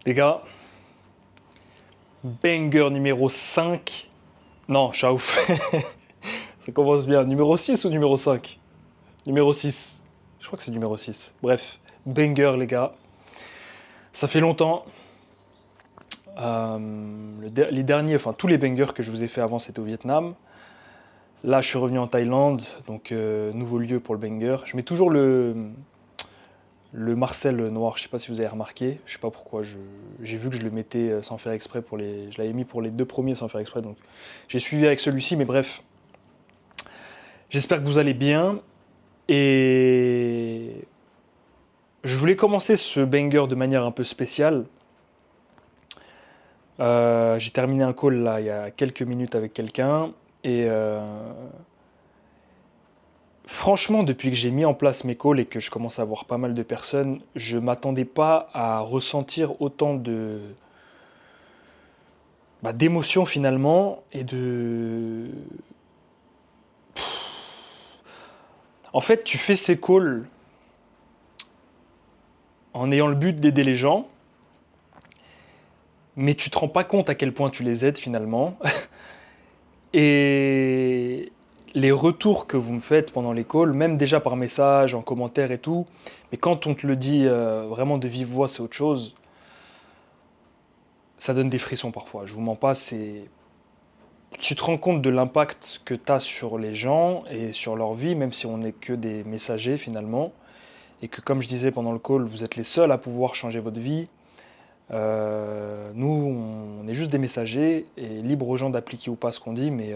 Les gars, banger numéro 5. Non, je suis un ouf. Ça commence bien. Numéro 6 ou numéro 5? Numéro 6. Je crois que c'est numéro 6. Bref, banger les gars. Ça fait longtemps. Les derniers, enfin tous les bangers que je vous ai fait avant, c'était au Vietnam. Là, je suis revenu en Thaïlande, donc nouveau lieu pour le banger. Je mets toujours le Marcel noir, je sais pas si vous avez remarqué, je sais pas pourquoi, j'ai vu que je le mettais sans faire exprès je l'avais mis pour les deux premiers sans faire exprès, donc j'ai suivi avec celui-ci, mais bref, j'espère que vous allez bien, et je voulais commencer ce banger de manière un peu spéciale. J'ai terminé un call là il y a quelques minutes avec quelqu'un, et franchement, depuis que j'ai mis en place mes calls et que je commence à avoir pas mal de personnes, je m'attendais pas à ressentir autant d'émotions finalement et de... En fait, tu fais ces calls en ayant le but d'aider les gens, mais tu te rends pas compte à quel point tu les aides finalement. Et les retours que vous me faites pendant les calls, même déjà par message, en commentaire et tout, mais quand on te le dit vraiment de vive voix, c'est autre chose. Ça donne des frissons parfois. Je vous mens pas, c'est tu te rends compte de l'impact que tu as sur les gens et sur leur vie, même si on n'est que des messagers finalement, et que comme je disais pendant le call, vous êtes les seuls à pouvoir changer votre vie. Nous, on est juste des messagers, et libre aux gens d'appliquer ou pas ce qu'on dit, mais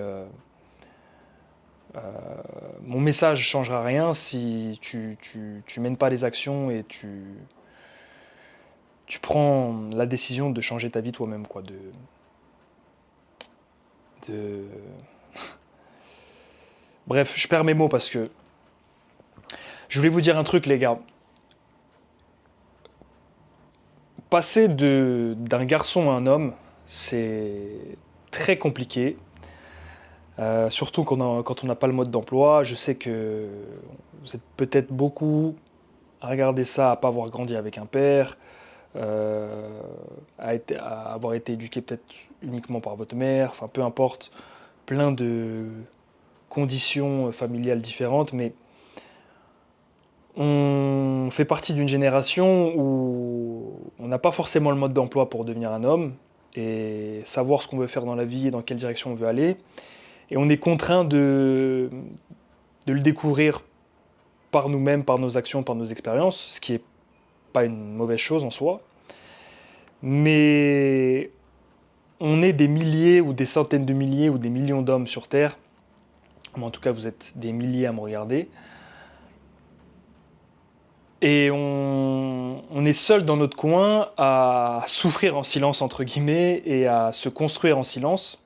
mon message ne changera rien si tu mènes pas les actions et tu prends la décision de changer ta vie toi-même, quoi, de... Bref, je perds mes mots parce que je voulais vous dire un truc, les gars. Passer d'un garçon à un homme, c'est très compliqué. Surtout quand on n'a pas le mode d'emploi. Je sais que vous êtes peut-être beaucoup à regarder ça, à pas avoir grandi avec un père, à avoir été éduqué peut-être uniquement par votre mère, enfin peu importe, plein de conditions familiales différentes, mais on fait partie d'une génération où on n'a pas forcément le mode d'emploi pour devenir un homme et savoir ce qu'on veut faire dans la vie et dans quelle direction on veut aller. Et on est contraint de le découvrir par nous-mêmes, par nos actions, par nos expériences, ce qui n'est pas une mauvaise chose en soi. Mais on est des milliers ou des centaines de milliers ou des millions d'hommes sur Terre. Mais en tout cas, vous êtes des milliers à me regarder. Et on est seul dans notre coin à souffrir en silence, entre guillemets, et à se construire en silence.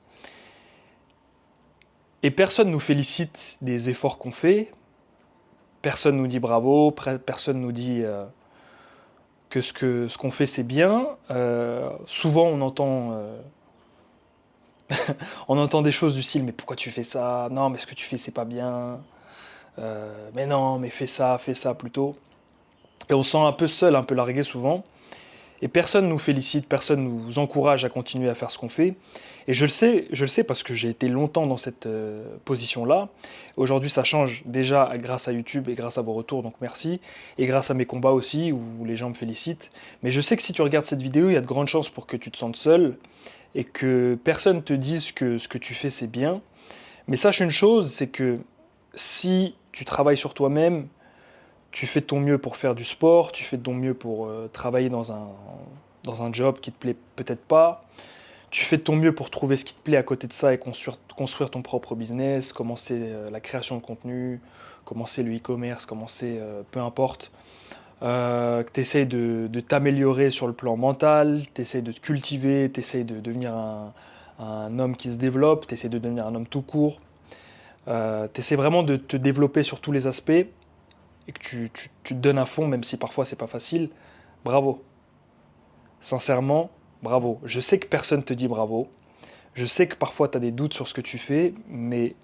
Et personne nous félicite des efforts qu'on fait. Personne nous dit bravo. Personne nous dit que ce qu'on fait c'est bien. Souvent on entend des choses du style mais pourquoi tu fais ça? Non mais ce que tu fais c'est pas bien. Mais non mais fais ça plutôt. Et on se sent un peu seul, un peu largué souvent. Et personne nous félicite, personne nous encourage à continuer à faire ce qu'on fait. Et je le sais parce que j'ai été longtemps dans cette position-là. Aujourd'hui, ça change déjà grâce à YouTube et grâce à vos retours, donc merci. Et grâce à mes combats aussi, où les gens me félicitent. Mais je sais que si tu regardes cette vidéo, il y a de grandes chances pour que tu te sentes seul et que personne te dise que ce que tu fais, c'est bien. Mais sache une chose, c'est que si tu travailles sur toi-même, tu fais de ton mieux pour faire du sport, tu fais de ton mieux pour travailler dans un job qui te plaît peut-être pas, tu fais de ton mieux pour trouver ce qui te plaît à côté de ça et construire ton propre business, commencer la création de contenu, commencer le e-commerce, commencer peu importe. Que tu essaies de t'améliorer sur le plan mental, tu essaies de te cultiver, tu essaies de devenir un homme qui se développe, tu essaies de devenir un homme tout court. Tu essaies vraiment de te développer sur tous les aspects et que tu te donnes à fond, même si parfois c'est pas facile. Bravo. Sincèrement, bravo. Je sais que personne te dit bravo. Je sais que parfois tu as des doutes sur ce que tu fais, mais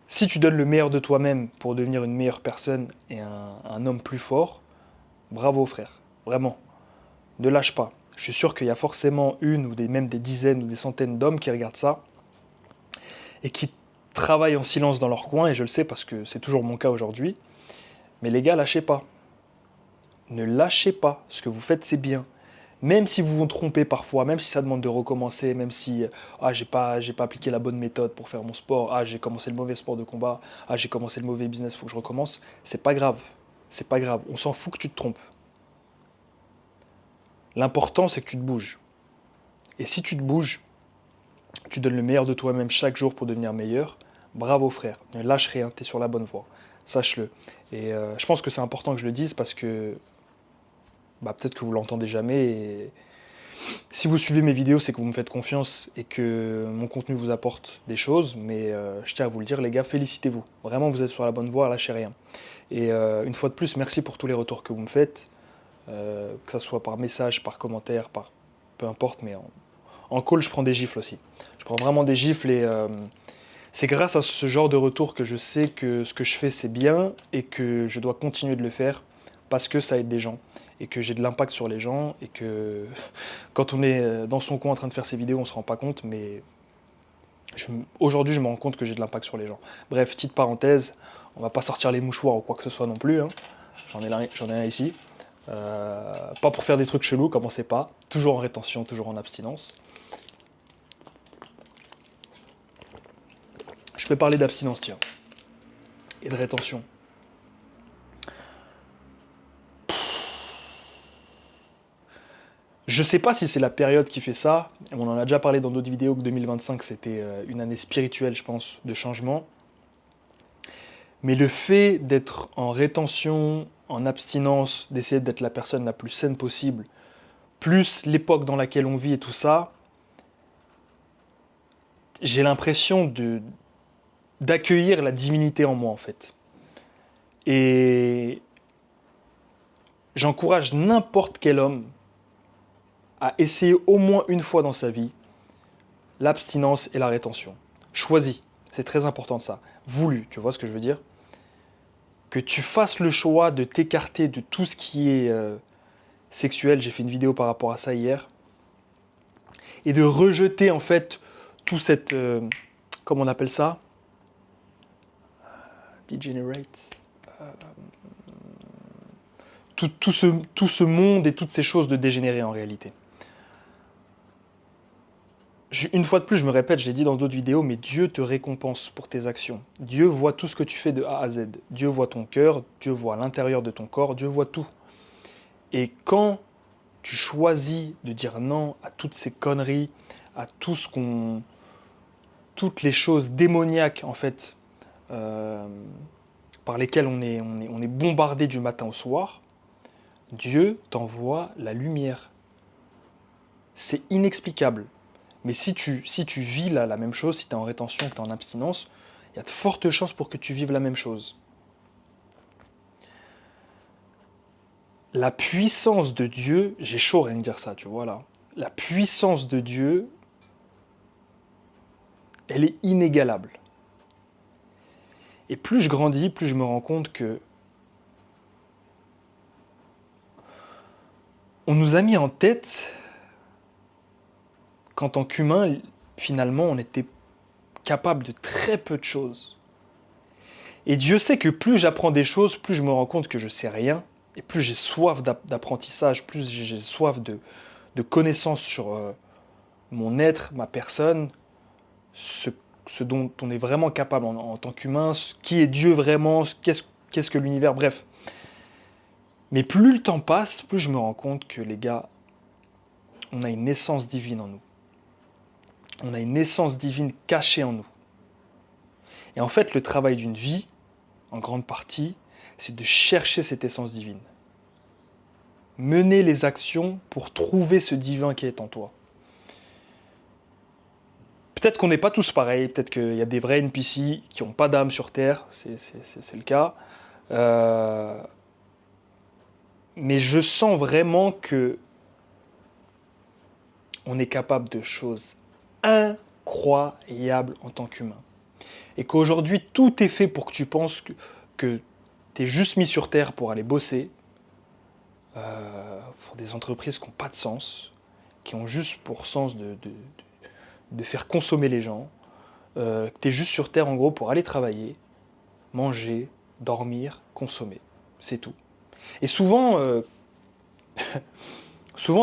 si tu donnes le meilleur de toi-même pour devenir une meilleure personne et un homme plus fort, bravo frère. Vraiment. Ne lâche pas. Je suis sûr qu'il y a forcément une ou même des dizaines ou des centaines d'hommes qui regardent ça et qui travaillent en silence dans leur coin, et je le sais parce que c'est toujours mon cas aujourd'hui. Mais les gars, lâchez pas. Ne lâchez pas. Ce que vous faites, c'est bien. Même si vous vous trompez parfois, même si ça demande de recommencer, même si j'ai pas appliqué la bonne méthode pour faire mon sport, j'ai commencé le mauvais sport de combat, j'ai commencé le mauvais business, faut que je recommence, c'est pas grave. C'est pas grave. On s'en fout que tu te trompes. L'important, c'est que tu te bouges. Et si tu te bouges, tu donnes le meilleur de toi-même chaque jour pour devenir meilleur. Bravo frère, ne lâche rien, tu es sur la bonne voie. Sache-le. Et je pense que c'est important que je le dise parce que peut-être que vous l'entendez jamais. Et si vous suivez mes vidéos, c'est que vous me faites confiance et que mon contenu vous apporte des choses. Mais je tiens à vous le dire, les gars, félicitez-vous. Vraiment, vous êtes sur la bonne voie, lâchez rien. Et une fois de plus, merci pour tous les retours que vous me faites. Que ce soit par message, par commentaire, par peu importe, mais en call, je prends des gifles aussi. Je prends vraiment des gifles et c'est grâce à ce genre de retour que je sais que ce que je fais, c'est bien et que je dois continuer de le faire parce que ça aide des gens et que j'ai de l'impact sur les gens et que quand on est dans son coin en train de faire ses vidéos, on ne se rend pas compte, mais aujourd'hui, je me rends compte que j'ai de l'impact sur les gens. Bref, petite parenthèse, on va pas sortir les mouchoirs ou quoi que ce soit non plus, hein. J'en ai un ici. Pas pour faire des trucs chelous, commencez pas. Toujours en rétention, toujours en abstinence. Je peux parler d'abstinence, tiens, et de rétention. Je sais pas si c'est la période qui fait ça. On en a déjà parlé dans d'autres vidéos que 2025, c'était une année spirituelle, je pense, de changement. Mais le fait d'être en rétention, en abstinence, d'essayer d'être la personne la plus saine possible, plus l'époque dans laquelle on vit et tout ça, j'ai l'impression d'accueillir la divinité en moi, en fait. Et j'encourage n'importe quel homme à essayer au moins une fois dans sa vie l'abstinence et la rétention. Choisis, c'est très important de ça. Voulu, tu vois ce que je veux dire? Que tu fasses le choix de t'écarter de tout ce qui est sexuel, j'ai fait une vidéo par rapport à ça hier, et de rejeter en fait tout cette, comment on appelle ça? Degenerate. Tout ce monde et toutes ces choses de dégénérer en réalité. Une fois de plus, je me répète, je l'ai dit dans d'autres vidéos, mais Dieu te récompense pour tes actions. Dieu voit tout ce que tu fais de A à Z. Dieu voit ton cœur, Dieu voit l'intérieur de ton corps, Dieu voit tout. Et quand tu choisis de dire non à toutes ces conneries, à toutes les choses démoniaques en fait, par lesquelles on est bombardé du matin au soir, Dieu t'envoie la lumière. C'est inexplicable. Mais si tu vis la même chose, si tu es en rétention, que tu es en abstinence, il y a de fortes chances pour que tu vives la même chose. La puissance de Dieu, j'ai chaud rien de dire ça, tu vois là. La puissance de Dieu, elle est inégalable. Et plus je grandis, plus je me rends compte que on nous a mis en tête qu'en tant qu'humain, finalement, on était capable de très peu de choses. Et Dieu sait que plus j'apprends des choses, plus je me rends compte que je sais rien, et plus j'ai soif d'apprentissage, plus j'ai soif de connaissances sur mon être, ma personne, ce dont on est vraiment capable en tant qu'humain, qui est Dieu vraiment, qu'est-ce que l'univers, bref. Mais plus le temps passe, plus je me rends compte que les gars, on a une essence divine en nous. On a une essence divine cachée en nous. Et en fait, le travail d'une vie, en grande partie, c'est de chercher cette essence divine. Mener les actions pour trouver ce divin qui est en toi. Peut-être qu'on n'est pas tous pareils, peut-être qu'il y a des vrais NPC qui n'ont pas d'âme sur Terre, c'est le cas. Mais je sens vraiment que on est capable de choses incroyables en tant qu'humain. Et qu'aujourd'hui, tout est fait pour que tu penses que tu es juste mis sur Terre pour aller bosser pour des entreprises qui n'ont pas de sens, qui ont juste pour sens de faire consommer les gens, que tu es juste sur Terre en gros pour aller travailler, manger, dormir, consommer. C'est tout. Et souvent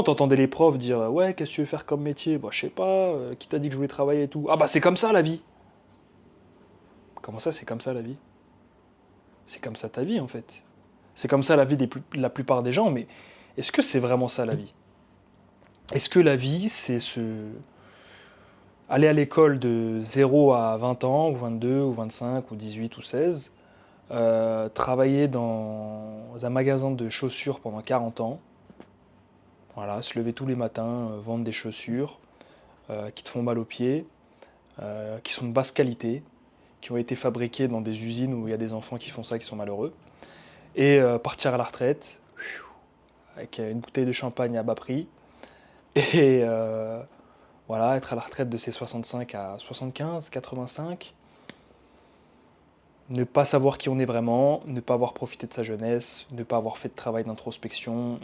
t'entendais les profs dire ouais, qu'est-ce que tu veux faire comme métier? Bah, je sais pas, qui t'a dit que je voulais travailler et tout. Ah bah c'est comme ça la vie. Comment ça c'est comme ça la vie? C'est comme ça ta vie en fait. C'est comme ça la vie la plupart des gens, mais est-ce que c'est vraiment ça la vie? Est-ce que la vie c'est aller à l'école de 0 à 20 ans, ou 22, ou 25, ou 18, ou 16, travailler dans un magasin de chaussures pendant 40 ans, voilà, se lever tous les matins, vendre des chaussures qui te font mal aux pieds, qui sont de basse qualité, qui ont été fabriquées dans des usines où il y a des enfants qui font ça, qui sont malheureux, et partir à la retraite avec une bouteille de champagne à bas prix, et voilà, être à la retraite de ses 65 à 75, 85, ne pas savoir qui on est vraiment, ne pas avoir profité de sa jeunesse, ne pas avoir fait de travail d'introspection,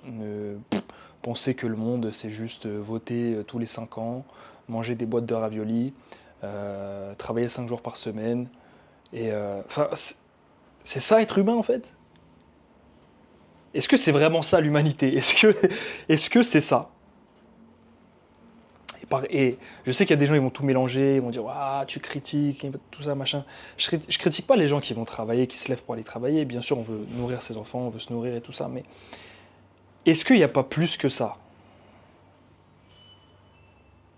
penser que le monde c'est juste voter tous les 5 ans, manger des boîtes de raviolis, travailler 5 jours par semaine. Et enfin, c'est ça être humain en fait? Est-ce que c'est vraiment ça l'humanité? Est-ce que c'est ça? Et je sais qu'il y a des gens, ils vont tout mélanger, ils vont dire ah, tu critiques, tout ça, machin. Je critique pas les gens qui vont travailler, qui se lèvent pour aller travailler. Bien sûr, on veut nourrir ses enfants, on veut se nourrir et tout ça, mais est-ce qu'il n'y a pas plus que ça?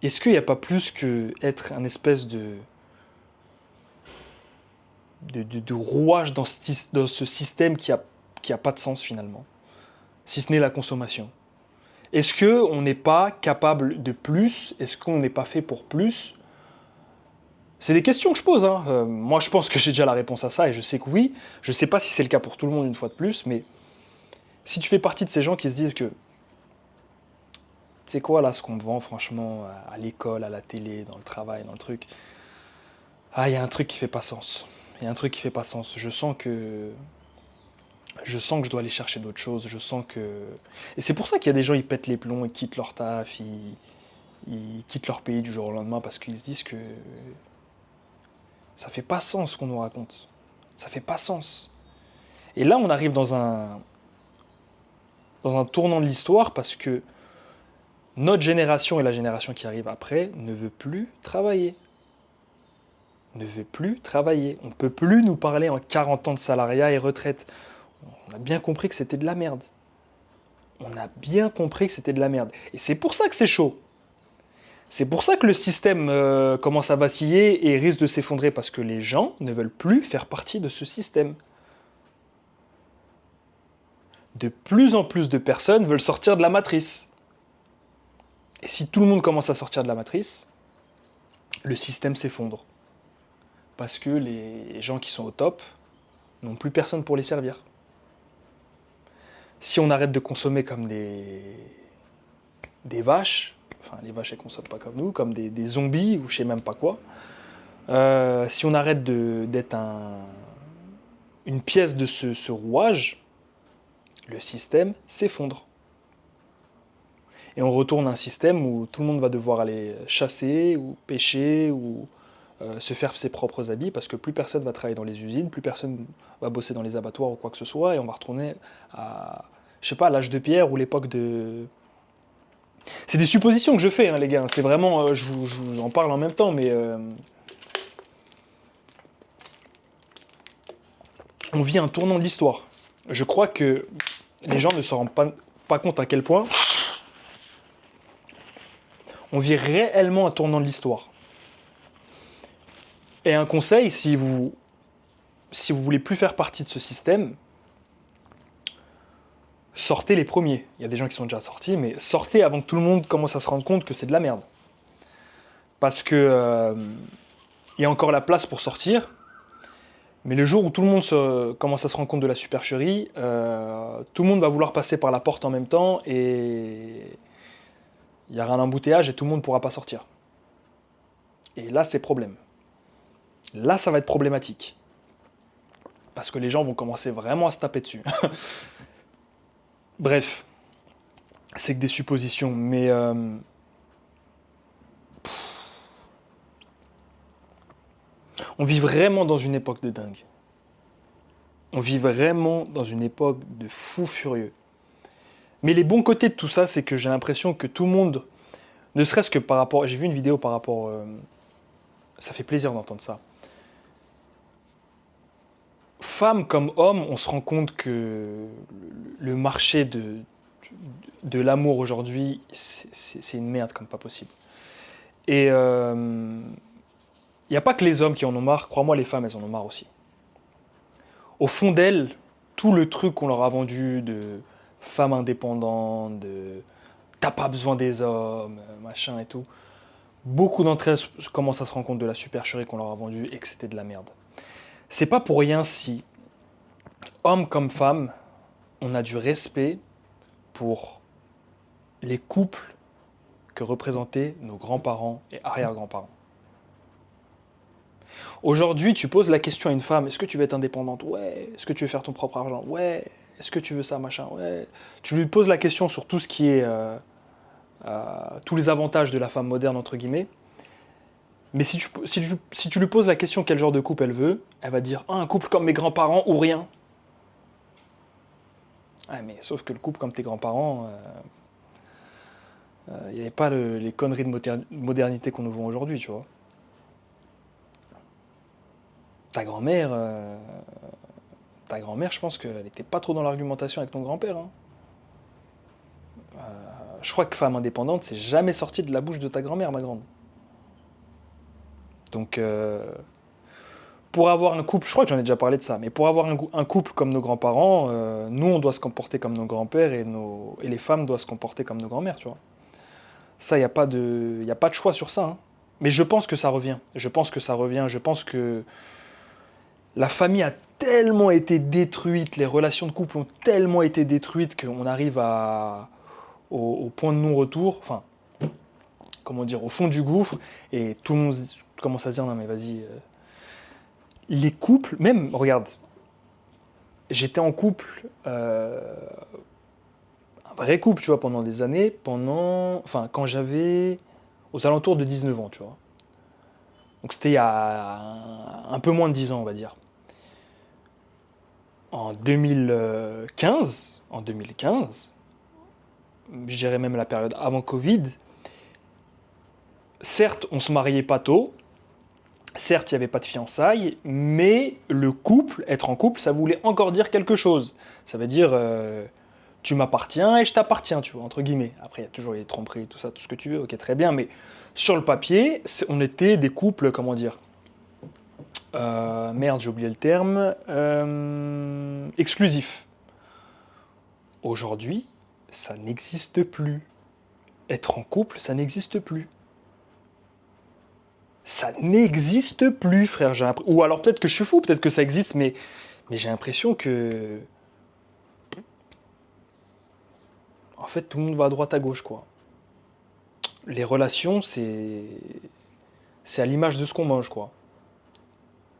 Est-ce qu'il n'y a pas plus que être un espèce de rouage dans ce système qui a pas de sens finalement, si ce n'est la consommation? Est-ce qu'on n'est pas capable de plus? Est-ce qu'on n'est pas fait pour plus? C'est des questions que je pose. Hein. Moi, je pense que j'ai déjà la réponse à ça et je sais que oui. Je ne sais pas si c'est le cas pour tout le monde une fois de plus, mais si tu fais partie de ces gens qui se disent que c'est quoi là ce qu'on me vend franchement à l'école, à la télé, dans le travail, dans le truc, ah, il y a un truc qui fait pas sens. Il y a un truc qui fait pas sens. Je sens que je dois aller chercher d'autres choses. Je sens que et c'est pour ça qu'il y a des gens ils pètent les plombs, ils quittent leur taf, ils quittent leur pays du jour au lendemain parce qu'ils se disent que ça fait pas sens ce qu'on nous raconte. Ça fait pas sens. Et là, on arrive dans un tournant de l'histoire parce que notre génération et la génération qui arrive après ne veut plus travailler. Ne veut plus travailler. On ne peut plus nous parler en 40 ans de salariat et retraite. On a bien compris que c'était de la merde. On a bien compris que c'était de la merde. Et c'est pour ça que c'est chaud. C'est pour ça que le système commence à vaciller et risque de s'effondrer parce que les gens ne veulent plus faire partie de ce système. De plus en plus de personnes veulent sortir de la matrice. Et si tout le monde commence à sortir de la matrice, le système s'effondre. Parce que les gens qui sont au top n'ont plus personne pour les servir. Si on arrête de consommer comme des vaches, enfin les vaches elles consomment pas comme nous, comme des zombies ou je sais même pas quoi, si on arrête d'être une pièce de ce rouage, le système s'effondre. Et on retourne à un système où tout le monde va devoir aller chasser ou pêcher ou se faire ses propres habits parce que plus personne va travailler dans les usines, plus personne va bosser dans les abattoirs ou quoi que ce soit et on va retourner à, je sais pas, l'âge de pierre ou l'époque de... C'est des suppositions que je fais, hein, les gars, c'est vraiment, je vous en parle en même temps, mais on vit un tournant de l'histoire. Je crois que les gens ne se rendent pas compte à quel point on vit réellement un tournant de l'histoire. Et un conseil, si vous voulez plus faire partie de ce système, sortez les premiers. Il y a des gens qui sont déjà sortis, mais sortez avant que tout le monde commence à se rendre compte que c'est de la merde. Parce que il y a encore la place pour sortir, mais le jour où tout le monde commence à se rendre compte de la supercherie, tout le monde va vouloir passer par la porte en même temps et il y aura un embouteillage et tout le monde ne pourra pas sortir. Et là, c'est problème. Là, ça va être problématique. Parce que les gens vont commencer vraiment à se taper dessus. Bref, c'est que des suppositions, mais On vit vraiment dans une époque de dingue. On vit vraiment dans une époque de fous furieux. Mais les bons côtés de tout ça, c'est que j'ai l'impression que tout le monde, ne serait-ce que par rapport... J'ai vu une vidéo par rapport... ça fait plaisir d'entendre ça. Femmes comme hommes, on se rend compte que le marché de l'amour aujourd'hui, c'est une merde comme pas possible. Et il n'y a pas que les hommes qui en ont marre, crois-moi, les femmes, elles en ont marre aussi. Au fond d'elles, tout le truc qu'on leur a vendu de femmes indépendantes, de t'as pas besoin des hommes, machin et tout, beaucoup d'entre elles commencent à se rendre compte de la supercherie qu'on leur a vendue et que c'était de la merde. C'est pas pour rien si, hommes comme femmes, on a du respect pour les couples que représentaient nos grands-parents et arrière-grands-parents. Aujourd'hui, tu poses la question à une femme, est-ce que tu veux être indépendante? Ouais. Est-ce que tu veux faire ton propre argent? Ouais. Est-ce que tu veux ça, machin? Ouais. Tu lui poses la question sur tout ce qui est... tous les avantages de la femme moderne, entre guillemets. Mais si tu lui poses la question quel genre de couple elle veut, elle va dire un couple comme mes grands-parents ou rien. Ouais, mais sauf que le couple comme tes grands-parents, il n'y avait pas les conneries de modernité qu'on nous vend aujourd'hui, tu vois. Ta grand-mère, je pense qu'elle n'était pas trop dans l'argumentation avec ton grand-père. Hein. Je crois que femme indépendante, c'est jamais sorti de la bouche de ta grand-mère, ma grande. Donc, pour avoir un couple, je crois que j'en ai déjà parlé de ça, mais pour avoir un couple comme nos grands-parents, nous, on doit se comporter comme nos grands-pères et les femmes doivent se comporter comme nos grands-mères, tu vois. Ça, il n'y a pas de choix sur ça. Hein. Mais je pense que ça revient. Je pense que la famille a tellement été détruite, les relations de couple ont tellement été détruites qu'on arrive au point de non-retour, enfin, comment dire, au fond du gouffre, et tout le monde commence à se dire, non mais vas-y, les couples, même, regarde, j'étais en couple, un vrai couple, tu vois, pendant des années, quand j'avais aux alentours de 19 ans, tu vois. Donc c'était il y a un peu moins de 10 ans, on va dire. En 2015, je dirais même la période avant Covid, certes, on se mariait pas tôt, certes, il n'y avait pas de fiançailles, mais le couple, être en couple, ça voulait encore dire quelque chose. Ça veut dire, tu m'appartiens et je t'appartiens, tu vois, entre guillemets. Après, il y a toujours les tromperies, tout ça, tout ce que tu veux, ok, très bien, mais sur le papier, on était des couples, comment dire, merde, j'ai oublié le terme, exclusifs. Aujourd'hui, ça n'existe plus. Être en couple, ça n'existe plus. Ça n'existe plus, frère. Ou alors peut-être que je suis fou, peut-être que ça existe, mais j'ai l'impression que... En fait, tout le monde va à droite à gauche, quoi. Les relations, c'est à l'image de ce qu'on mange, quoi.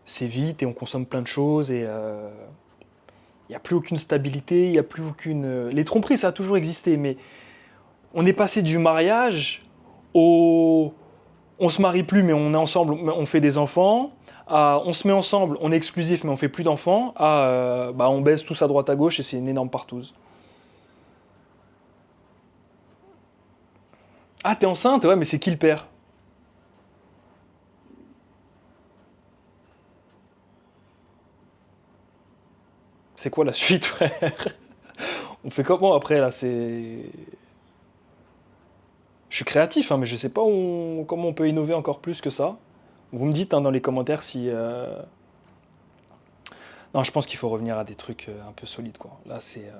C'est vite et on consomme plein de choses et il n'y a plus aucune stabilité, il n'y a plus aucune... Les tromperies, ça a toujours existé, mais on est passé du mariage au... On se marie plus, mais on est ensemble, on fait des enfants. On se met ensemble, on est exclusif, mais on fait plus d'enfants. On baise tous à droite à gauche et c'est une énorme partouze. Ah, t'es enceinte? Ouais, mais c'est qui le père? C'est quoi la suite, frère? On fait comment après, là? Je suis créatif, hein, mais je sais pas comment on peut innover encore plus que ça. Vous me dites hein, dans les commentaires si... Non, je pense qu'il faut revenir à des trucs un peu solides, quoi. Là, c'est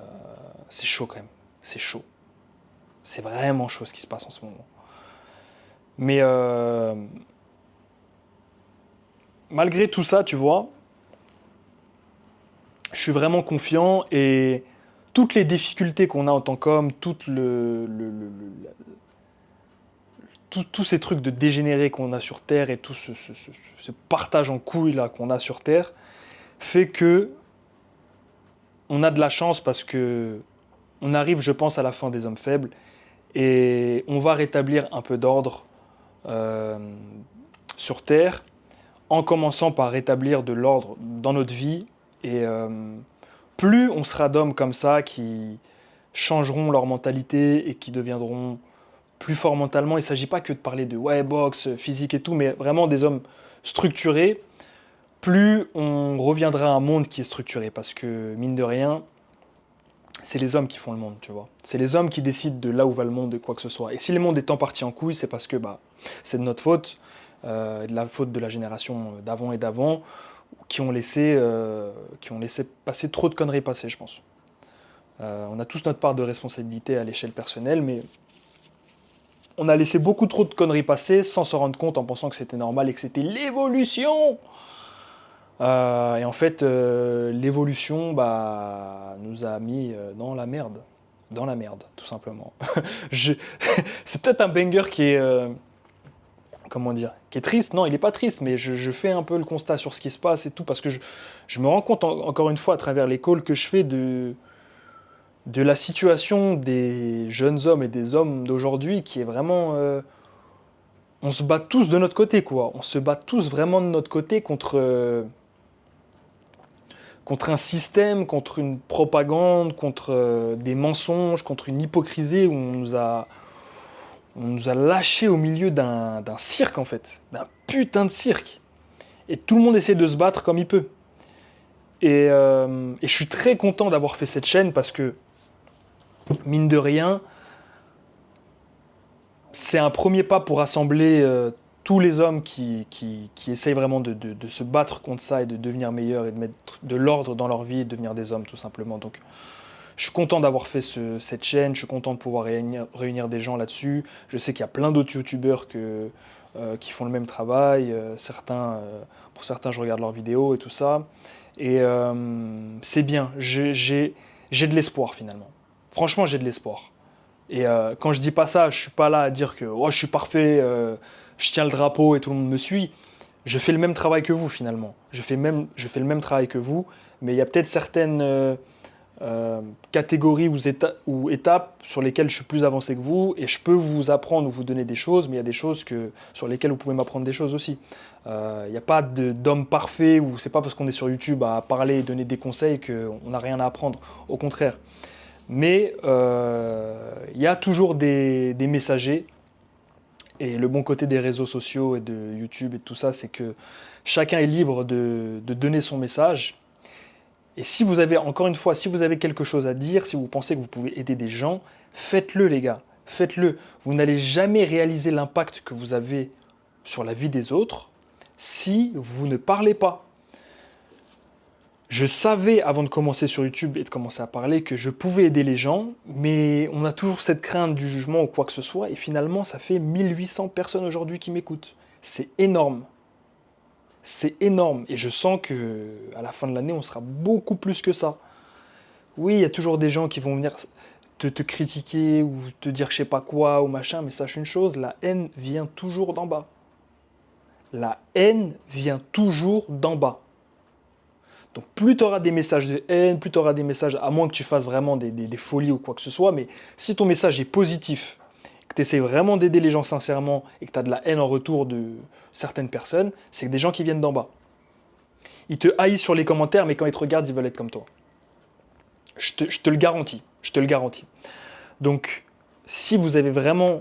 chaud quand même. C'est chaud. C'est vraiment chaud ce qui se passe en ce moment. Mais malgré tout ça, tu vois, je suis vraiment confiant et toutes les difficultés qu'on a en tant qu'homme, tous ces trucs de dégénérés qu'on a sur Terre et tout ce partage en couilles là qu'on a sur Terre, fait que on a de la chance parce que on arrive, je pense, à la fin des hommes faibles et on va rétablir un peu d'ordre euh, sur Terre en commençant par rétablir de l'ordre dans notre vie. Et plus on sera d'hommes comme ça qui changeront leur mentalité et qui deviendront plus forts mentalement. Il ne s'agit pas que de parler de ouais, boxe, physique et tout, mais vraiment des hommes structurés. Plus on reviendra à un monde qui est structuré. Parce que, mine de rien, c'est les hommes qui font le monde, tu vois. C'est les hommes qui décident de là où va le monde, de quoi que ce soit. Et si le monde est en partie en couille, c'est parce que c'est de notre faute, de la faute de la génération d'avant et d'avant, qui ont laissé passer trop de conneries passées, je pense. On a tous notre part de responsabilité à l'échelle personnelle, mais on a laissé beaucoup trop de conneries passer sans s'en rendre compte en pensant que c'était normal et que c'était l'évolution. Et en fait, l'évolution nous a mis dans la merde. Dans la merde, tout simplement. Je- C'est peut-être un banger qui est, comment dire, qui est triste. Non, il n'est pas triste, mais je fais un peu le constat sur ce qui se passe et tout, parce que je me rends compte, encore une fois, à travers les calls que je fais, de la situation des jeunes hommes et des hommes d'aujourd'hui, qui est vraiment... on se bat tous de notre côté, quoi. On se bat tous vraiment de notre côté contre un système, contre une propagande, contre des mensonges, contre une hypocrisie où on nous a lâchés au milieu d'un cirque, en fait. D'un putain de cirque. Et tout le monde essaie de se battre comme il peut. Et je suis très content d'avoir fait cette chaîne parce que, mine de rien, c'est un premier pas pour rassembler tous les hommes qui essayent vraiment de se battre contre ça et de devenir meilleurs et de mettre de l'ordre dans leur vie et de devenir des hommes, tout simplement. Donc, je suis content d'avoir fait cette chaîne, je suis content de pouvoir réunir des gens là-dessus. Je sais qu'il y a plein d'autres youtubeurs qui font le même travail. Pour certains, je regarde leurs vidéos et tout ça. Et c'est bien, j'ai de l'espoir finalement. Franchement, j'ai de l'espoir. Et quand je dis pas ça, je suis pas là à dire que oh, je suis parfait, je tiens le drapeau et tout le monde me suit. Je fais le même travail que vous finalement. Je fais le même travail que vous, mais il y a peut-être certaines catégories ou étapes sur lesquelles je suis plus avancé que vous et je peux vous apprendre ou vous donner des choses, mais il y a des choses sur lesquelles vous pouvez m'apprendre des choses aussi. Il n'y a pas d'homme parfait ou c'est pas parce qu'on est sur YouTube à parler et donner des conseils qu'on n'a rien à apprendre. Au contraire. Mais il y a toujours des messagers. Et le bon côté des réseaux sociaux et de YouTube et tout ça, c'est que chacun est libre de donner son message. Et si vous avez, encore une fois, si vous avez quelque chose à dire, si vous pensez que vous pouvez aider des gens, faites-le les gars, faites-le. Vous n'allez jamais réaliser l'impact que vous avez sur la vie des autres si vous ne parlez pas. Je savais avant de commencer sur YouTube et de commencer à parler que je pouvais aider les gens, mais on a toujours cette crainte du jugement ou quoi que ce soit, et finalement ça fait 1800 personnes aujourd'hui qui m'écoutent. C'est énorme. C'est énorme. Et je sens que à la fin de l'année, on sera beaucoup plus que ça. Oui, il y a toujours des gens qui vont venir te critiquer ou te dire je sais pas quoi ou machin, mais sache une chose, la haine vient toujours d'en bas. La haine vient toujours d'en bas. Donc plus tu auras des messages de haine, plus tu auras des messages, à moins que tu fasses vraiment des folies ou quoi que ce soit, mais si ton message est positif, que tu essaies vraiment d'aider les gens sincèrement et que tu as de la haine en retour de certaines personnes, c'est des gens qui viennent d'en bas. Ils te haïssent sur les commentaires, mais quand ils te regardent, ils veulent être comme toi. Je te le garantis. Je te le garantis. Donc, si vous avez vraiment...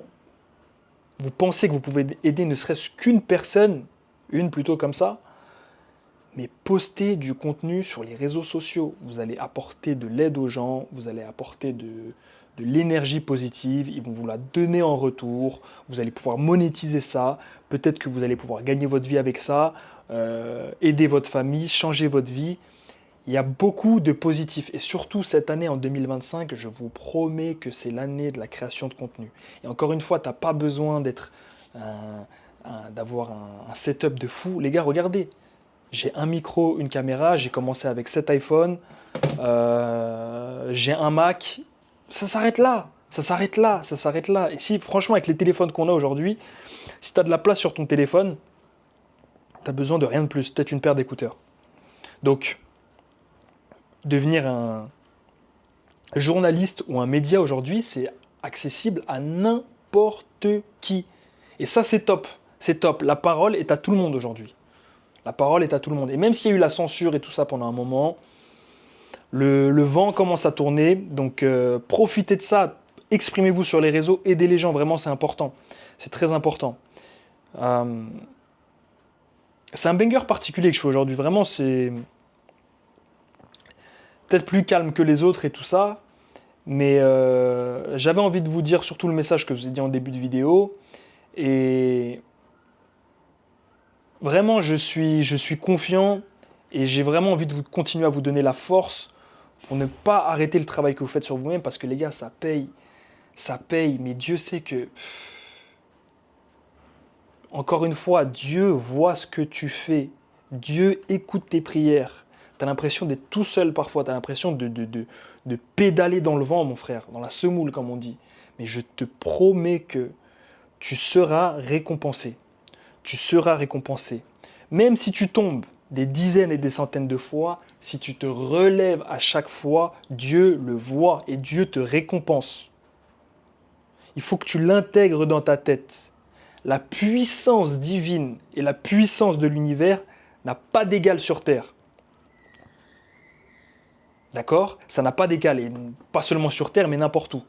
Vous pensez que vous pouvez aider ne serait-ce qu'une personne, une plutôt comme ça, mais postez du contenu sur les réseaux sociaux. Vous allez apporter de l'aide aux gens, vous allez apporter de l'énergie positive, ils vont vous la donner en retour, vous allez pouvoir monétiser ça, peut-être que vous allez pouvoir gagner votre vie avec ça, aider votre famille, changer votre vie. Il y a beaucoup de positifs. Et surtout cette année en 2025, je vous promets que c'est l'année de la création de contenu. Et encore une fois, tu n'as pas besoin d'avoir un setup de fou. Les gars, regardez. J'ai un micro, une caméra, j'ai commencé avec 7 iPhones, j'ai un Mac. Ça s'arrête là. Ça s'arrête là. Ça s'arrête là. Et si, franchement, avec les téléphones qu'on a aujourd'hui, si tu as de la place sur ton téléphone, tu as besoin de rien de plus. Peut-être une paire d'écouteurs. Donc, devenir un journaliste ou un média aujourd'hui, c'est accessible à n'importe qui. Et ça, c'est top. C'est top. La parole est à tout le monde aujourd'hui. La parole est à tout le monde. Et même s'il y a eu la censure et tout ça pendant un moment, le vent commence à tourner. Donc profitez de ça, exprimez-vous sur les réseaux, aidez les gens, vraiment c'est important. C'est très important. C'est un banger particulier que je fais aujourd'hui. Vraiment, c'est peut-être plus calme que les autres et tout ça. Mais j'avais envie de vous dire surtout le message que je vous ai dit en début de vidéo. Et vraiment, je suis confiant et j'ai vraiment envie de vous continuer à vous donner la force pour ne pas arrêter le travail que vous faites sur vous-même parce que les gars, ça paye. Mais Dieu sait que, encore une fois, Dieu voit ce que tu fais. Dieu écoute tes prières. Tu as l'impression d'être tout seul parfois, tu as l'impression de pédaler dans le vent, mon frère, dans la semoule, comme on dit. Mais je te promets que tu seras récompensé. Tu seras récompensé. Même si tu tombes des dizaines et des centaines de fois, si tu te relèves à chaque fois, Dieu le voit et Dieu te récompense. Il faut que tu l'intègres dans ta tête. La puissance divine et la puissance de l'univers n'a pas d'égal sur Terre. D'accord? Ça n'a pas d'égal, et pas seulement sur Terre, mais n'importe où.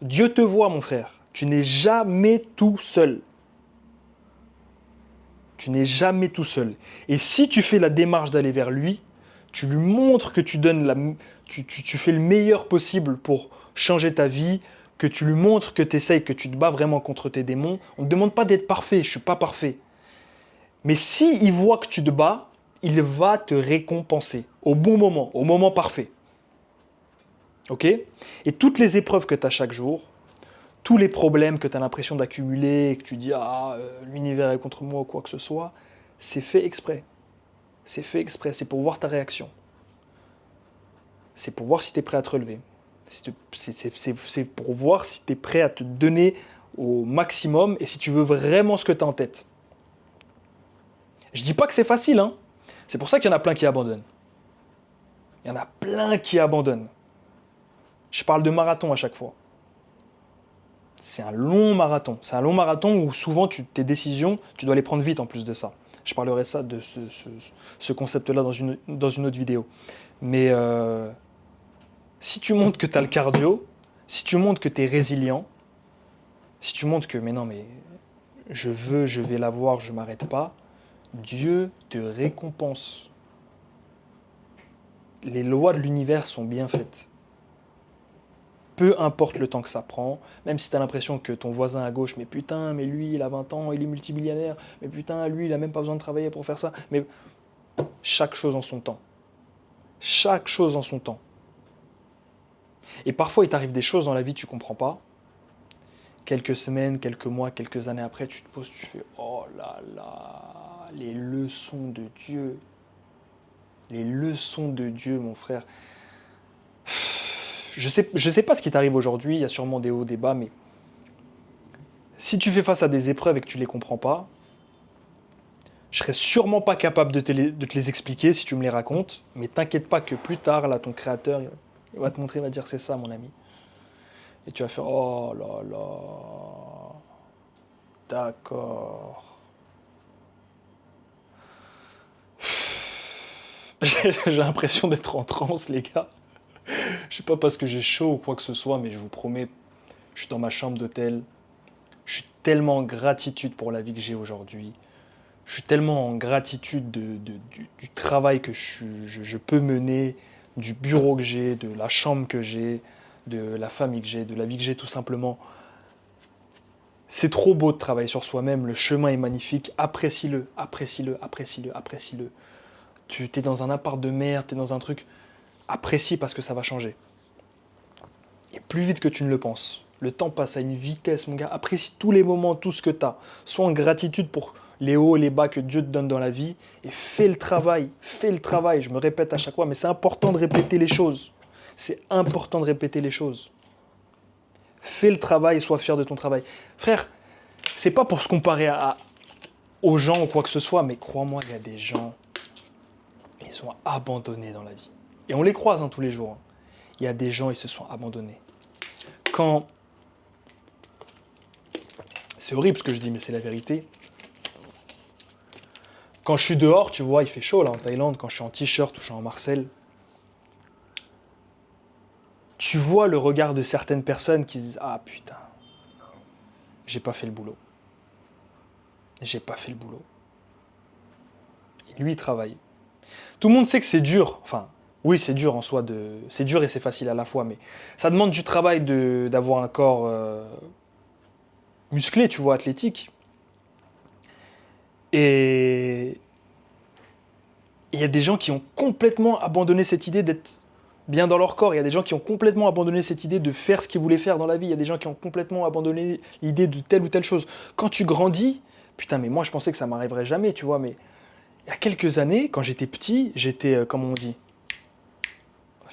Dieu te voit, mon frère. Tu n'es jamais tout seul. Tu n'es jamais tout seul. Et si tu fais la démarche d'aller vers lui, tu lui montres que tu fais le meilleur possible pour changer ta vie, que tu lui montres que tu essayes, que tu te bats vraiment contre tes démons. On ne te demande pas d'être parfait, je ne suis pas parfait. Mais s'il voit que tu te bats, il va te récompenser au bon moment, au moment parfait. Ok? Et toutes les épreuves que tu as chaque jour, tous les problèmes que tu as l'impression d'accumuler, que tu dis l'univers est contre moi ou quoi que ce soit, c'est fait exprès. C'est fait exprès, c'est pour voir ta réaction. C'est pour voir si tu es prêt à te relever. C'est pour voir si tu es prêt à te donner au maximum et si tu veux vraiment ce que tu as en tête. Je dis pas que c'est facile, hein. C'est pour ça qu'il y en a plein qui abandonnent. Il y en a plein qui abandonnent. Je parle de marathon à chaque fois. C'est un long marathon. C'est un long marathon où souvent tes décisions, tu dois les prendre vite en plus de ça. Je parlerai ça de ce concept-là dans une autre vidéo. Mais si tu montres que tu as le cardio, si tu montres que tu es résilient, si tu montres que mais non, mais je vais l'avoir, je ne m'arrête pas, Dieu te récompense. Les lois de l'univers sont bien faites. Peu importe le temps que ça prend, même si tu as l'impression que ton voisin à gauche, mais putain, mais lui, il a 20 ans, il est multimillionnaire, mais putain, lui, il n'a même pas besoin de travailler pour faire ça. Mais chaque chose en son temps. Chaque chose en son temps. Et parfois, il t'arrive des choses dans la vie que tu ne comprends pas. Quelques semaines, quelques mois, quelques années après, tu te poses, tu fais « Oh là là, les leçons de Dieu. Les leçons de Dieu, mon frère. » Je sais pas ce qui t'arrive aujourd'hui, il y a sûrement des hauts, des bas, mais si tu fais face à des épreuves et que tu ne les comprends pas, je serais sûrement pas capable de te les expliquer si tu me les racontes, mais t'inquiète pas que plus tard, là, ton créateur, il va te montrer, il va te dire c'est ça, mon ami. Et tu vas faire oh là là, d'accord. J'ai l'impression d'être en transe, les gars. Je sais pas parce que j'ai chaud ou quoi que ce soit, mais je vous promets, je suis dans ma chambre d'hôtel. Je suis tellement en gratitude pour la vie que j'ai aujourd'hui. Je suis tellement en gratitude du travail que je peux mener, du bureau que j'ai, de la chambre que j'ai, de la famille que j'ai, de la vie que j'ai tout simplement. C'est trop beau de travailler sur soi-même, le chemin est magnifique, apprécie-le, apprécie-le, apprécie-le, apprécie-le. Tu es dans un appart de merde, tu es dans un truc, apprécie parce que ça va changer. Et plus vite que tu ne le penses. Le temps passe à une vitesse, mon gars. Apprécie tous les moments, tout ce que tu as. Sois en gratitude pour les hauts et les bas que Dieu te donne dans la vie. Et fais le travail. Fais le travail. Je me répète à chaque fois, mais c'est important de répéter les choses. C'est important de répéter les choses. Fais le travail et sois fier de ton travail. Frère, c'est pas pour se comparer aux gens ou quoi que ce soit, mais crois-moi, il y a des gens, ils sont abandonnés dans la vie. Et on les croise tous les jours. Il y a des gens, ils se sont abandonnés. C'est horrible ce que je dis, mais c'est la vérité. Quand je suis dehors, tu vois, il fait chaud là en Thaïlande, quand je suis en t-shirt ou je suis en Marseille, tu vois le regard de certaines personnes qui se disent ah putain, j'ai pas fait le boulot. J'ai pas fait le boulot. Et lui, il travaille. Tout le monde sait que c'est dur. Enfin, oui, c'est dur en soi. C'est dur et c'est facile à la fois. Mais ça demande du travail d'avoir un corps musclé, tu vois, athlétique. Et il y a des gens qui ont complètement abandonné cette idée d'être bien dans leur corps. Il y a des gens qui ont complètement abandonné cette idée de faire ce qu'ils voulaient faire dans la vie. Il y a des gens qui ont complètement abandonné l'idée de telle ou telle chose. Quand tu grandis, putain, mais moi je pensais que ça m'arriverait jamais, tu vois, mais il y a quelques années, quand j'étais petit, j'étais, comme on dit,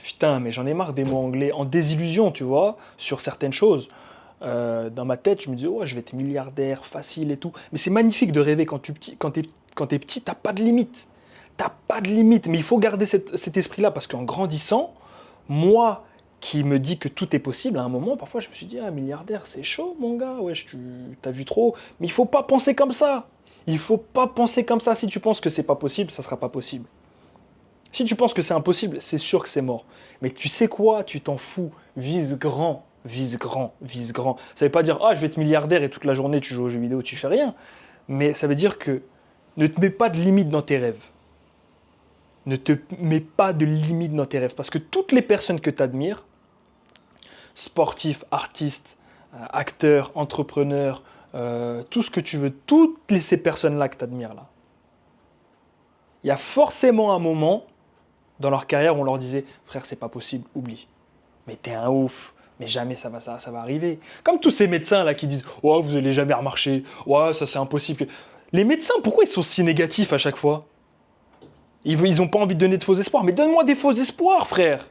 putain, mais j'en ai marre des mots anglais, en désillusion, tu vois, sur certaines choses. Dans ma tête, je me disais, ouais, je vais être milliardaire, facile et tout. Mais c'est magnifique de rêver quand t'es petit, t'as pas de limite. T'as pas de limite. Mais il faut garder cet esprit-là parce qu'en grandissant, moi qui me dis que tout est possible, à un moment, parfois je me suis dit, ah, milliardaire, c'est chaud, mon gars, ouais, t'as vu trop. Mais il faut pas penser comme ça. Il faut pas penser comme ça. Si tu penses que c'est pas possible, ça sera pas possible. Si tu penses que c'est impossible, c'est sûr que c'est mort. Mais tu sais quoi? Tu t'en fous. Vise grand, vise grand, vise grand. Ça veut pas dire, ah, je vais être milliardaire et toute la journée tu joues aux jeux vidéo, tu fais rien. Mais ça veut dire que ne te mets pas de limite dans tes rêves. Ne te mets pas de limite dans tes rêves. Parce que toutes les personnes que tu admires, sportifs, artistes, acteurs, entrepreneurs, tout ce que tu veux, ces personnes-là que tu admires là, il y a forcément un moment dans leur carrière où on leur disait frère, c'est pas possible, oublie. Mais t'es un ouf, mais jamais ça va arriver. Comme tous ces médecins là qui disent oh, vous allez jamais remarcher, ouais, ça c'est impossible. Les médecins, pourquoi ils sont si négatifs à chaque fois? Ils ont pas envie de donner de faux espoirs. Mais donne-moi des faux espoirs, frère.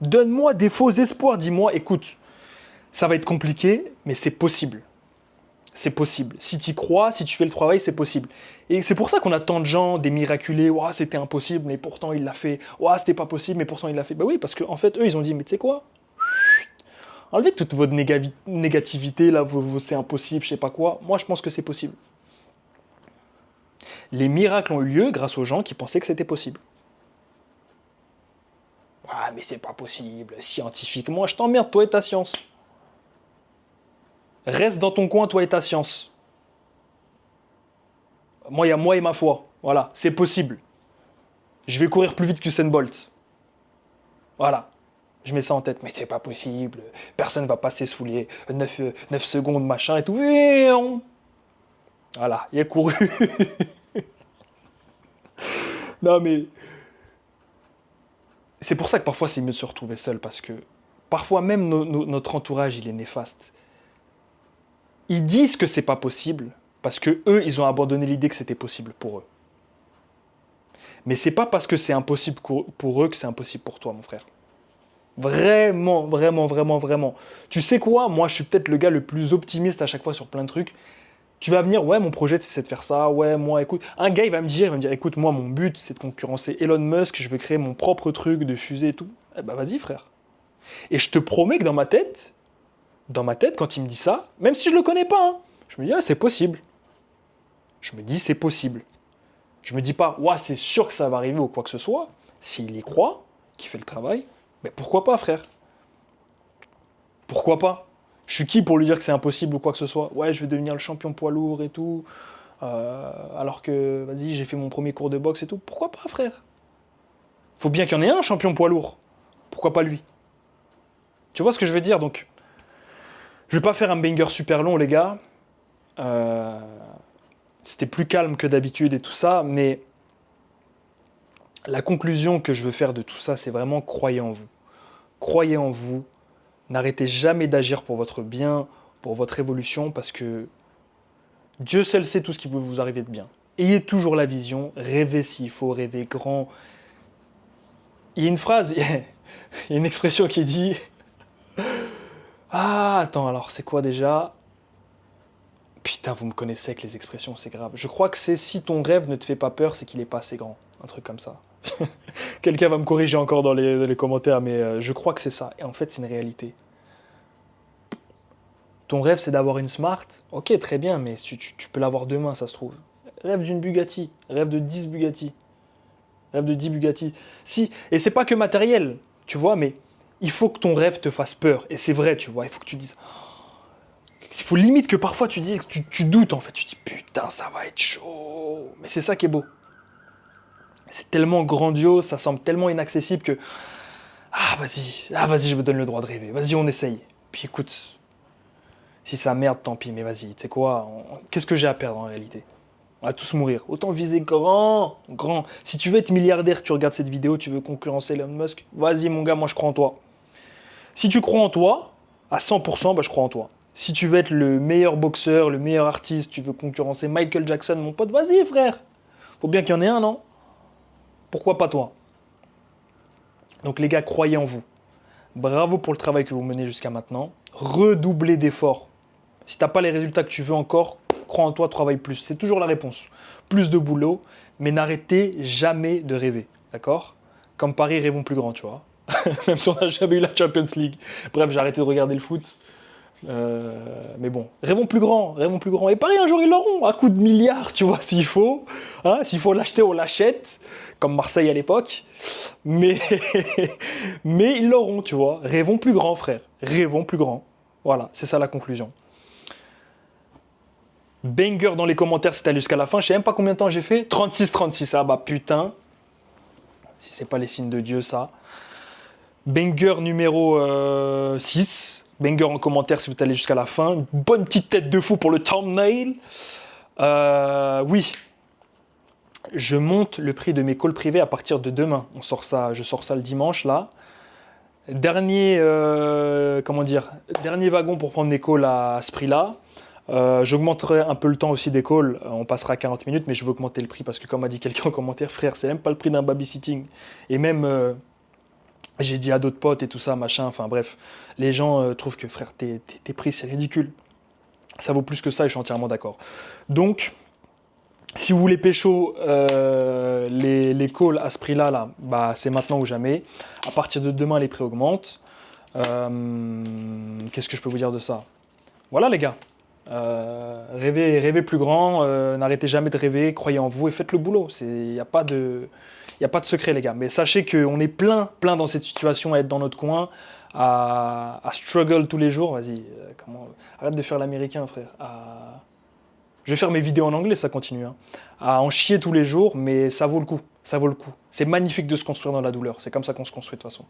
Donne-moi des faux espoirs. Dis-moi, écoute, ça va être compliqué, mais c'est possible. C'est possible. Si tu y crois, si tu fais le travail, c'est possible. Et c'est pour ça qu'on a tant de gens, des miraculés, ouah, c'était impossible, mais pourtant il l'a fait. Ouah, c'était pas possible, mais pourtant il l'a fait. Bah oui, parce qu'en fait, eux, ils ont dit, mais tu sais quoi? Enlevez toute votre négativité, là, c'est impossible, je sais pas quoi. Moi, je pense que c'est possible. Les miracles ont eu lieu grâce aux gens qui pensaient que c'était possible. Ah, mais c'est pas possible, scientifiquement, je t'emmerde, toi et ta science. Reste dans ton coin, toi et ta science. Moi, il y a moi et ma foi. Voilà, c'est possible. Je vais courir plus vite que Usain Bolt. Voilà, je mets ça en tête. Mais c'est pas possible, personne va passer sous les 9 secondes, machin et tout. Voilà, il a couru. Non, mais c'est pour ça que parfois c'est mieux de se retrouver seul, parce que parfois même notre entourage, il est néfaste. Ils disent que c'est pas possible, parce que eux, ils ont abandonné l'idée que c'était possible pour eux. Mais c'est pas parce que c'est impossible pour eux que c'est impossible pour toi, mon frère. Vraiment, vraiment, vraiment, vraiment. Tu sais quoi? Moi, je suis peut-être le gars le plus optimiste à chaque fois sur plein de trucs. Tu vas venir, ouais, mon projet, c'est de faire ça. Ouais, moi, écoute. Un gars, il va me dire, écoute, moi, mon but, c'est de concurrencer Elon Musk. Je veux créer mon propre truc de fusée et tout. Eh ben, vas-y, frère. Et je te promets que dans ma tête, quand il me dit ça, même si je le connais pas, hein, je me dis, ah, c'est possible. Je me dis, c'est possible. Je me dis pas, ouais, c'est sûr que ça va arriver ou quoi que ce soit. S'il y croit, qu'il fait le travail, mais pourquoi pas, frère? Pourquoi pas? Je suis qui pour lui dire que c'est impossible ou quoi que ce soit? Ouais, je vais devenir le champion poids lourd et tout. Alors que, vas-y, j'ai fait mon premier cours de boxe et tout. Pourquoi pas, frère? Faut bien qu'il y en ait un champion poids lourd. Pourquoi pas lui? Tu vois ce que je veux dire? Donc, je vais pas faire un banger super long, les gars. C'était plus calme que d'habitude et tout ça, mais la conclusion que je veux faire de tout ça, c'est vraiment croyez en vous. Croyez en vous. N'arrêtez jamais d'agir pour votre bien, pour votre évolution, parce que Dieu seul sait tout ce qui peut vous arriver de bien. Ayez toujours la vision, rêvez s'il faut, rêvez grand. Il y a une phrase, il y a une expression qui dit ah, attends, alors c'est quoi déjà? Putain, vous me connaissez avec les expressions, c'est grave. Je crois que c'est si ton rêve ne te fait pas peur, c'est qu'il est pas assez grand. Un truc comme ça. Quelqu'un va me corriger encore dans les commentaires, mais je crois que c'est ça. Et en fait, c'est une réalité. Ton rêve, c'est d'avoir une Smart. Ok, très bien, mais tu peux l'avoir demain, ça se trouve. Rêve d'une Bugatti. Rêve de 10 Bugatti. Rêve de 10 Bugatti. Si, et c'est pas que matériel, tu vois, mais il faut que ton rêve te fasse peur. Et c'est vrai, tu vois, il faut que tu dises... Il faut limite que parfois tu dises, tu doutes en fait. Tu dis, putain, ça va être chaud. Mais c'est ça qui est beau. C'est tellement grandiose, ça semble tellement inaccessible que... vas-y, je me donne le droit de rêver. Vas-y, on essaye. Puis écoute, si ça merde, tant pis, mais vas-y, tu sais quoi, qu'est-ce que j'ai à perdre en réalité? On va tous mourir. Autant viser grand, grand. Si tu veux être milliardaire, tu regardes cette vidéo, tu veux concurrencer Elon Musk, vas-y mon gars, moi je crois en toi. Si tu crois en toi, à 100%, bah, je crois en toi. Si tu veux être le meilleur boxeur, le meilleur artiste, tu veux concurrencer Michael Jackson, mon pote, vas-y frère. Faut bien qu'il y en ait un, non? Pourquoi pas toi? Donc les gars, croyez en vous. Bravo pour le travail que vous menez jusqu'à maintenant. Redoublez d'efforts. Si t'as pas les résultats que tu veux encore, crois en toi, travaille plus. C'est toujours la réponse. Plus de boulot, mais n'arrêtez jamais de rêver. D'accord? Comme Paris, rêvons plus grand, tu vois. Même si on n'a jamais eu la Champions League. Bref, j'ai arrêté de regarder le foot. Mais bon, rêvons plus grand, rêvons plus grand. Et Paris, un jour, ils l'auront, à coup de milliards, tu vois, s'il faut. Hein, s'il faut l'acheter, on l'achète, comme Marseille à l'époque. Mais, mais ils l'auront, tu vois. Rêvons plus grand, frère. Rêvons plus grand. Voilà, c'est ça la conclusion. Banger dans les commentaires si t'es allé jusqu'à la fin. Je sais même pas combien de temps j'ai fait. 36. Ah bah putain. Si c'est pas les signes de Dieu, ça. Banger numéro 6. Banger en commentaire si vous êtes allé jusqu'à la fin. Une bonne petite tête de fou pour le thumbnail. Oui. Je monte le prix de mes calls privés à partir de demain. Je sors ça le dimanche, là. Dernier wagon pour prendre mes calls à ce prix-là. J'augmenterai un peu le temps aussi des calls. On passera à 40 minutes, mais je veux augmenter le prix parce que, comme a dit quelqu'un en commentaire, frère, c'est même pas le prix d'un babysitting. Et même... j'ai dit à d'autres potes et tout ça, machin, enfin bref. Les gens trouvent que, frère, tes prix, c'est ridicule. Ça vaut plus que ça et je suis entièrement d'accord. Donc, si vous voulez pécho les calls à ce prix-là, là, bah, c'est maintenant ou jamais. À partir de demain, les prix augmentent. Qu'est-ce que je peux vous dire de ça? Voilà, les gars. Rêvez plus grand, n'arrêtez jamais de rêver, croyez en vous et faites le boulot. Il n'y a pas de secret, les gars. Mais sachez qu'on est plein dans cette situation à être dans notre coin, à struggle tous les jours. Vas-y, arrête de faire l'américain, frère. Je vais faire mes vidéos en anglais, ça continue. Hein. À en chier tous les jours, mais ça vaut le coup. Ça vaut le coup. C'est magnifique de se construire dans la douleur. C'est comme ça qu'on se construit de toute façon.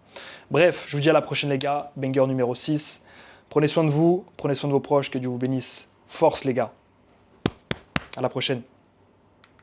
Bref, je vous dis à la prochaine, les gars. Banger numéro 6. Prenez soin de vous, prenez soin de vos proches, que Dieu vous bénisse. Force, les gars. À la prochaine.